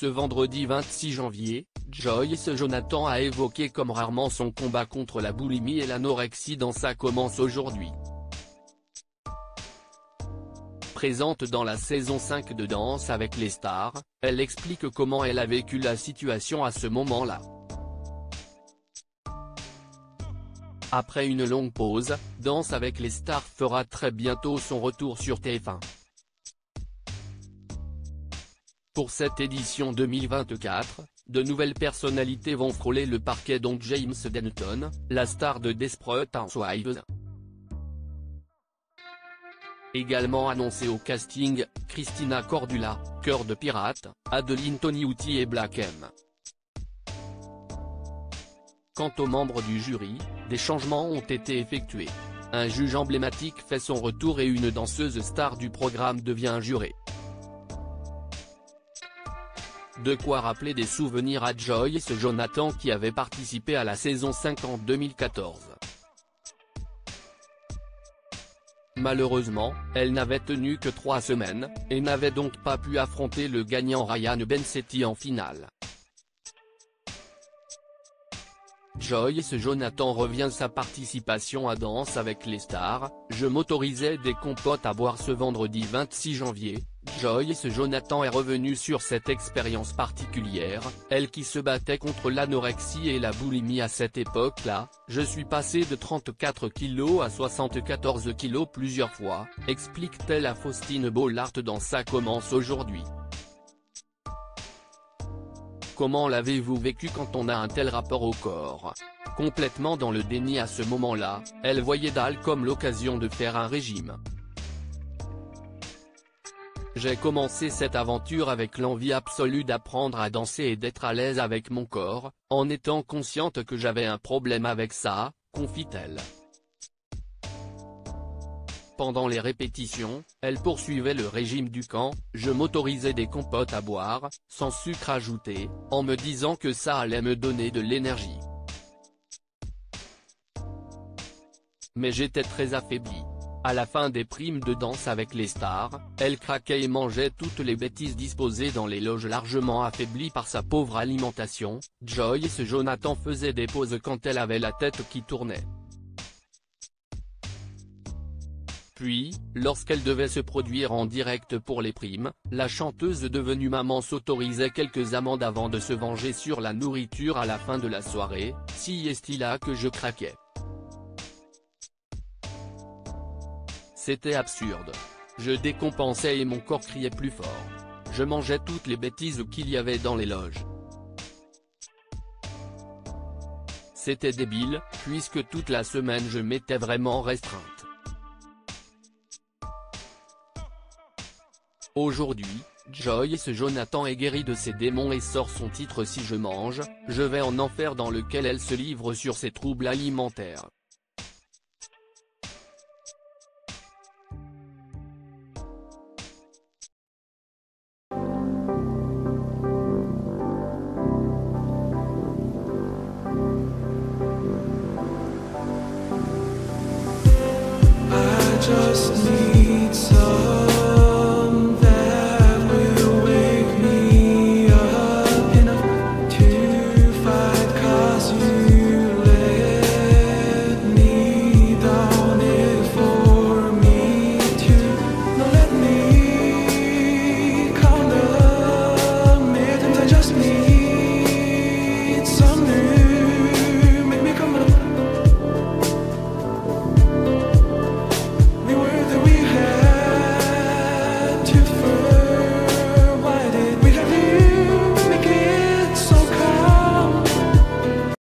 Ce vendredi 26 janvier, Joyce Jonathan a évoqué comme rarement son combat contre la boulimie et l'anorexie dans Ça commence aujourd'hui. Présente dans la saison 5 de Danse avec les stars, elle explique comment elle a vécu la situation à ce moment-là. Après une longue pause, Danse avec les stars fera très bientôt son retour sur TF1. Pour cette édition 2024, de nouvelles personnalités vont frôler le parquet dont James Denton, la star de Desperate Housewives. Également annoncé au casting, Christina Cordula, Cœur de Pirate, Adeline Toniutti et Black M. Quant aux membres du jury, des changements ont été effectués. Un juge emblématique fait son retour et une danseuse star du programme devient jurée. De quoi rappeler des souvenirs à Joyce Jonathan qui avait participé à la saison 5 en 2014. Malheureusement, elle n'avait tenu que 3 semaines, et n'avait donc pas pu affronter le gagnant Ryan Bensetti en finale. Joyce Jonathan revient sa participation à Danse avec les stars. Je m'autorisais des compotes à boire ce vendredi 26 janvier. Joyce Jonathan est revenue sur cette expérience particulière, elle qui se battait contre l'anorexie et la boulimie à cette époque-là. Je suis passée de 34 kg à 74 kg plusieurs fois, explique-t-elle à Faustine Bollard dans Ça commence aujourd'hui. Comment l'avez-vous vécu quand on a un tel rapport au corps? Complètement dans le déni à ce moment-là, elle voyait dalle comme l'occasion de faire un régime. J'ai commencé cette aventure avec l'envie absolue d'apprendre à danser et d'être à l'aise avec mon corps, en étant consciente que j'avais un problème avec ça, confie-t-elle. Pendant les répétitions, elle poursuivait le régime du camp. Je m'autorisais des compotes à boire, sans sucre ajouté, en me disant que ça allait me donner de l'énergie. Mais j'étais très affaiblie. À la fin des primes de Danse avec les stars, elle craquait et mangeait toutes les bêtises disposées dans les loges. Largement affaiblie par sa pauvre alimentation, Joyce Jonathan faisait des pauses quand elle avait la tête qui tournait. Puis, lorsqu'elle devait se produire en direct pour les primes, la chanteuse devenue maman s'autorisait quelques amendes avant de se venger sur la nourriture à la fin de la soirée. Si est-il là que je craquais. C'était absurde. Je décompensais et mon corps criait plus fort. Je mangeais toutes les bêtises qu'il y avait dans les loges. C'était débile, puisque toute la semaine je m'étais vraiment restreinte. Aujourd'hui, Joyce Jonathan est guérie de ses démons et sort son titre Si je mange, je vais en enfer dans lequel elle se livre sur ses troubles alimentaires.